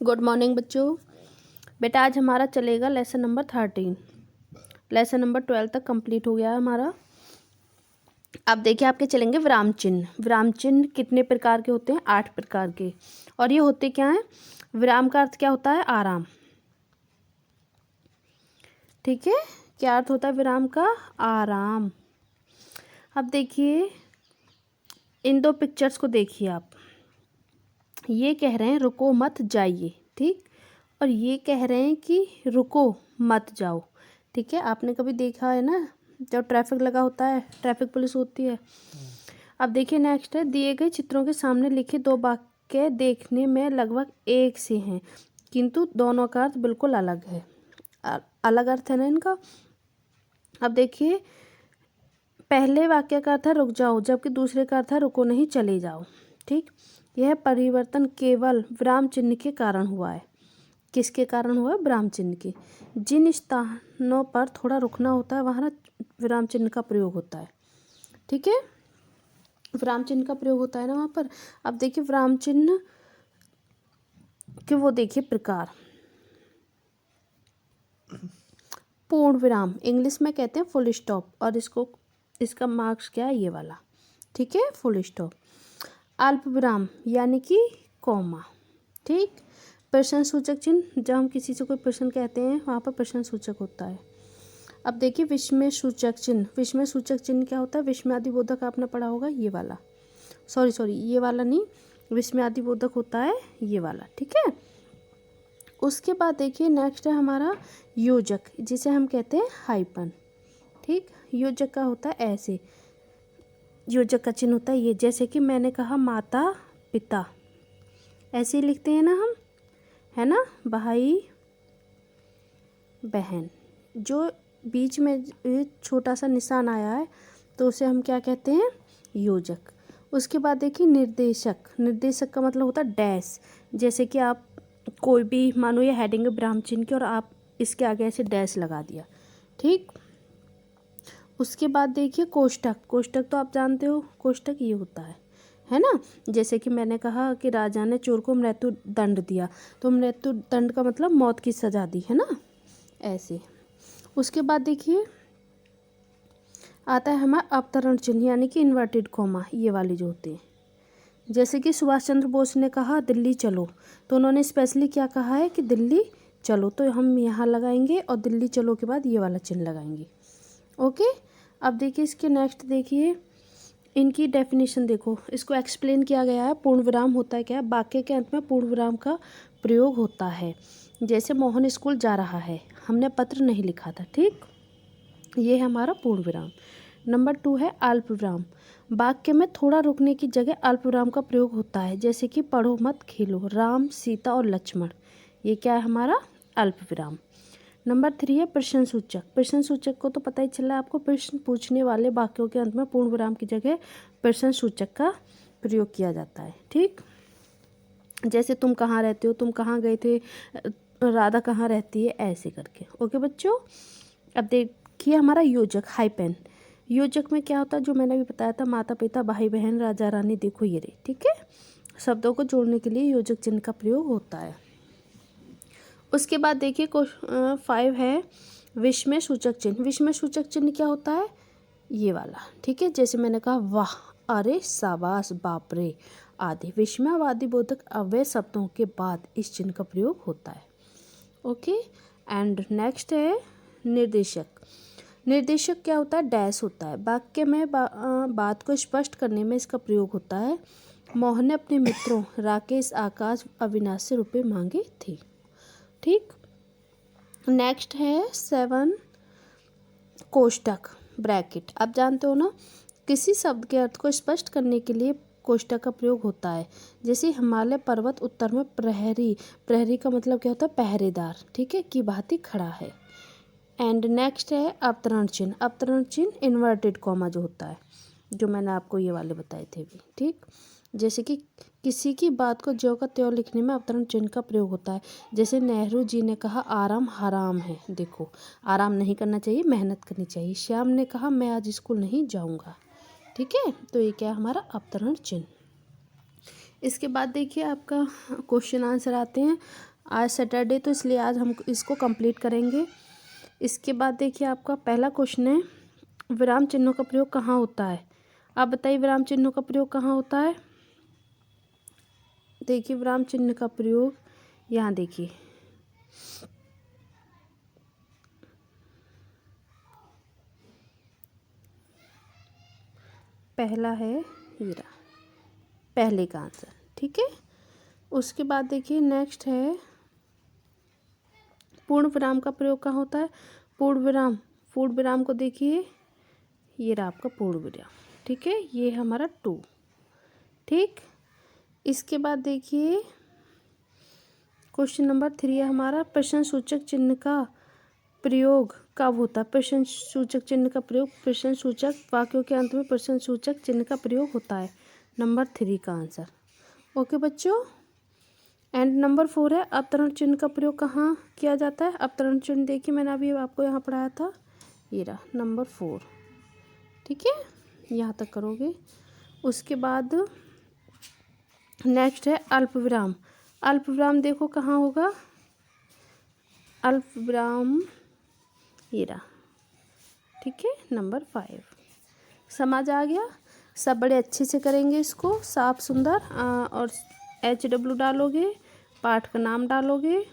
Good morning बच्चों। बेटा आज हमारा चलेगा लेसन नंबर 13। लेसन नंबर 12 तक कंप्लीट हो गया है हमारा। अब देखिए आपके चलेंगे विराम चिन्ह। विराम चिन्ह कितने प्रकार के होते हैं? 8 प्रकार के। और ये होते क्या हैं? विराम का अर्थ क्या होता है? आराम। ठीक है, क्या अर्थ होता है विराम का? आराम। अब देखिए इन दो पिक्चर्स को देखिए आप। ये कह रहे हैं रुको मत जाइए, ठीक, और ये कह रहे हैं कि रुको मत जाओ। ठीक है, आपने कभी देखा है ना जब ट्रैफिक लगा होता है, ट्रैफिक पुलिस होती है। अब देखिए नेक्स्ट है, दिए गए चित्रों के सामने लिखे दो वाक्य देखने में लगभग एक से हैं किंतु दोनों का अर्थ बिल्कुल अलग है। अलग अर्थ है ना इनका। अब देखिए पहले वाक्य का अर्थ है रुक जाओ, जबकि दूसरे का अर्थ है रुको नहीं चले जाओ। ठीक, यह परिवर्तन केवल विराम चिन्ह के कारण हुआ है। किसके कारण हुआ? विराम चिन्ह के। जिन स्थानों पर थोड़ा रुकना होता है वहाँ विराम चिन्ह का प्रयोग होता है। ठीक है, विराम चिन्ह का प्रयोग होता है ना वहाँ पर। अब देखिए विराम चिन्ह के वो देखिए प्रकार। पूर्ण विराम इंग्लिश में कहते हैं फुल स्टॉप, और इसका मार्क्स क्या है? ये वाला। ठीक है, फुल स्टॉप। अल्प विराम यानी कि कॉमा। ठीक, प्रश्न सूचक चिन्ह, जब हम किसी से कोई प्रश्न कहते हैं वहाँ पर प्रश्न सूचक होता है। अब देखिए विस्मय सूचक चिन्ह। विस्मय सूचक चिन्ह क्या होता है? विस्मयादिबोधक आपने पढ़ा होगा, ये वाला। सॉरी ये वाला नहीं, विस्मयादिबोधक होता है ये वाला। ठीक है, उसके बाद देखिए नेक्स्ट है हमारा योजक, जिसे हम कहते हैं हाइपन। ठीक, योजक का होता है ऐसे, योजक का चिन्ह होता है ये। जैसे कि मैंने कहा माता पिता, ऐसे ही लिखते हैं ना हम, है ना, भाई बहन। जो बीच में छोटा सा निशान आया है तो उसे हम क्या कहते हैं? योजक। उसके बाद देखिए निर्देशक। निर्देशक का मतलब होता है डैश। जैसे कि आप कोई भी, मानो ये हेडिंग है विराम चिन्ह की और आप इसके आगे ऐसे डैश लगा दिया। ठीक, उसके बाद देखिए कोष्टक। कोष्टक तो आप जानते हो, कोष्टक ये होता है ना। जैसे कि मैंने कहा कि राजा ने चोर को मृत्यु दंड दिया, तो मृत्यु दंड का मतलब मौत की सजा दी, है ना, ऐसे। उसके बाद देखिए आता है हमारा अवतरण चिन्ह यानी कि इन्वर्टेड कॉमा, ये वाले जो होते हैं। जैसे कि सुभाष चंद्र बोस ने कहा दिल्ली चलो, तो उन्होंने स्पेशली क्या कहा है कि दिल्ली चलो, तो हम यहाँ लगाएंगे और दिल्ली चलो के बाद ये वाला चिन्ह लगाएंगे। ओके, अब देखिए इसके नेक्स्ट देखिए इनकी डेफिनेशन देखो, इसको एक्सप्लेन किया गया है। पूर्ण विराम होता है क्या? वाक्य के अंत में पूर्ण विराम का प्रयोग होता है। जैसे मोहन स्कूल जा रहा है, हमने पत्र नहीं लिखा था। ठीक, ये है हमारा पूर्ण विराम। नंबर 2 है अल्प विराम। वाक्य में थोड़ा रुकने की जगह अल्प विराम का प्रयोग होता है। जैसे कि पढ़ो मत खेलो, राम सीता और लक्ष्मण, ये क्या है हमारा? अल्प विराम। नंबर 3 है प्रश्न सूचक। प्रश्न सूचक को तो पता ही चला आपको, प्रश्न पूछने वाले वाक्यों के अंत में पूर्ण विराम की जगह प्रश्न सूचक का प्रयोग किया जाता है। ठीक, जैसे तुम कहाँ रहते हो, तुम कहाँ गए थे, राधा कहाँ रहती है, ऐसे करके। ओके बच्चों, अब देखिए हमारा योजक हाइपेन। योजक में क्या होता है? जो मैंने अभी बताया था, माता पिता भाई बहन राजा रानी, देखो ये रहे। ठीक है, शब्दों को जोड़ने के लिए योजक चिन्ह का प्रयोग होता है। उसके बाद देखिए 5 है विस्मय सूचक चिन्ह। विस्मय सूचक चिन्ह क्या होता है? ये वाला। ठीक है, जैसे मैंने कहा वाह, अरे, शाबाश, बाप रे आदि विस्मयवादी बोधक अव्यय शब्दों के बाद इस चिन्ह का प्रयोग होता है। ओके, एंड नेक्स्ट है निर्देशक। निर्देशक क्या होता है? डैश होता है। वाक्य में बात को स्पष्ट करने में इसका प्रयोग होता है। मोहन ने अपने मित्रों राकेश आकाश अविनाश से रुपये मांगे थे। ठीक, नेक्स्ट है 7 कोष्टक ब्रैकेट। आप जानते हो ना, किसी शब्द के अर्थ को स्पष्ट करने के लिए कोष्टक का प्रयोग होता है। जैसे हिमालय पर्वत उत्तर में प्रहरी, प्रहरी का मतलब क्या होता है? पहरेदार। ठीक है, की भांति खड़ा है। एंड नेक्स्ट है अवतरण चिन्ह। अवतरण चिन्ह इन्वर्टेड कॉमा जो होता है, जो मैंने आपको ये वाले बताए थे भी। ठीक, जैसे कि किसी की बात को ज्यों का त्यों लिखने में अवतरण चिन्ह का प्रयोग होता है। जैसे नेहरू जी ने कहा आराम हराम है, देखो आराम नहीं करना चाहिए, मेहनत करनी चाहिए। श्याम ने कहा मैं आज स्कूल नहीं जाऊंगा। ठीक है, तो ये क्या है हमारा? अवतरण चिन्ह। इसके बाद देखिए आपका क्वेश्चन आंसर आते हैं। आज सैटरडे तो इसलिए आज हम इसको कंप्लीट करेंगे। इसके बाद देखिए आपका पहला क्वेश्चन है, विराम चिन्हों का प्रयोग कहाँ होता है? आप बताइए विराम चिन्हों का प्रयोग कहाँ होता है? देखिए विराम चिन्ह का प्रयोग यहाँ देखिए, पहला है हीरा, पहले का आंसर, ठीक है। उसके बाद देखिए नेक्स्ट है, पूर्ण विराम का प्रयोग कहाँ होता है? पूर्ण विराम को देखिए, ये रहा आपका पूर्ण विराम, ठीक है, ये हमारा 2, ठीक। इसके बाद देखिए क्वेश्चन नंबर 3 है हमारा, प्रश्न सूचक चिन्ह का प्रयोग कब होता है? प्रश्न सूचक चिन्ह का प्रयोग, प्रश्न सूचक वाक्यों के अंत में प्रश्न सूचक चिन्ह का प्रयोग होता है, नंबर 3 का आंसर। ओके बच्चों। एंड नंबर 4 है, अवतरण चिन्ह का प्रयोग कहाँ किया जाता है? अवतरण चिन्ह देखिए मैंने अभी आपको यहाँ पढ़ाया था, ये रहा नंबर 4, ठीक है, यहाँ तक करोगे। उसके बाद नेक्स्ट है अल्प विराम। अल्प विराम देखो कहाँ होगा? अल्प विराम ये रहा, ठीक है, नंबर 5। समझ आ गया? सब बड़े अच्छे से करेंगे इसको, साफ सुंदर, और HW डालोगे, पाठ का नाम डालोगे,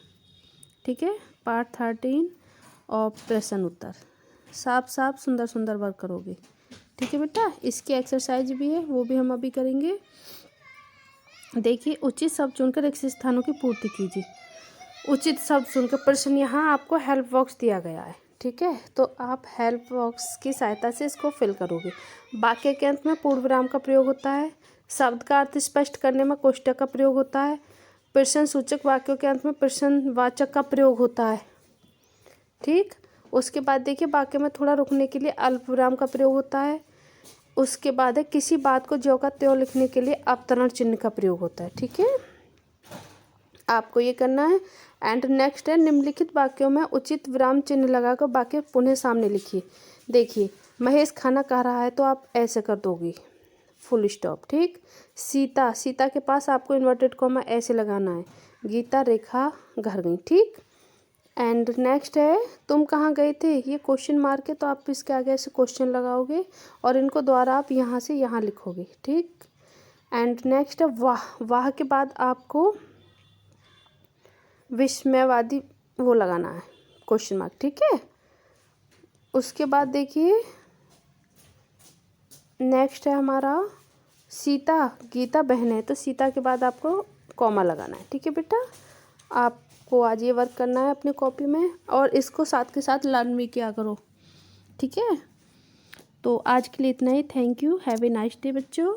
ठीक है, पार्ट 13 और प्रश्न उत्तर, साफ साफ सुंदर सुंदर वर्क करोगे, ठीक है बेटा। इसकी एक्सरसाइज भी है, वो भी हम अभी करेंगे। देखिए उचित शब्द चुनकर रिक्त स्थानों की पूर्ति कीजिए। उचित शब्द चुनकर प्रश्न, यहाँ आपको हेल्प बॉक्स दिया गया है, ठीक है, तो आप हेल्प बॉक्स की सहायता से इसको फिल करोगे। वाक्य के अंत में पूर्ण विराम का प्रयोग होता है, शब्द का अर्थ स्पष्ट करने में कोष्ठक का प्रयोग होता है, प्रश्न सूचक वाक्यों के अंत में प्रश्नवाचक का प्रयोग होता है, ठीक। उसके बाद देखिए वाक्य में थोड़ा रुकने के लिए अल्प विराम का प्रयोग होता है। उसके बाद है किसी बात को ज्यों का त्यों लिखने के लिए अवतरण चिन्ह का प्रयोग होता है, ठीक है, आपको ये करना है। एंड नेक्स्ट है, निम्नलिखित वाक्यों में उचित विराम चिन्ह लगाकर वाक्य पुनः सामने लिखिए। देखिए महेश खाना खा रहा है तो आप ऐसे कर दोगे, फुल स्टॉप, ठीक। सीता के पास आपको इन्वर्टेड कॉमा ऐसे लगाना है। गीता रेखा घर गई, ठीक। एंड नेक्स्ट है, तुम कहाँ गए थे, ये क्वेश्चन मार्क है तो आप इसके आगे ऐसे क्वेश्चन लगाओगे और इनको द्वारा आप यहाँ से यहाँ लिखोगे, ठीक। एंड नेक्स्ट है, वाह के बाद आपको विस्मयवादी वो लगाना है, क्वेश्चन मार्क, ठीक है। उसके बाद देखिए नेक्स्ट है हमारा, सीता गीता बहन है तो सीता के बाद आपको कॉमा लगाना है, ठीक है बेटा। आपको आज ये वर्क करना है अपनी कॉपी में, और इसको साथ के साथ लर्न भी किया करो, ठीक है। तो आज के लिए इतना ही, thank you, have a nice day बच्चों।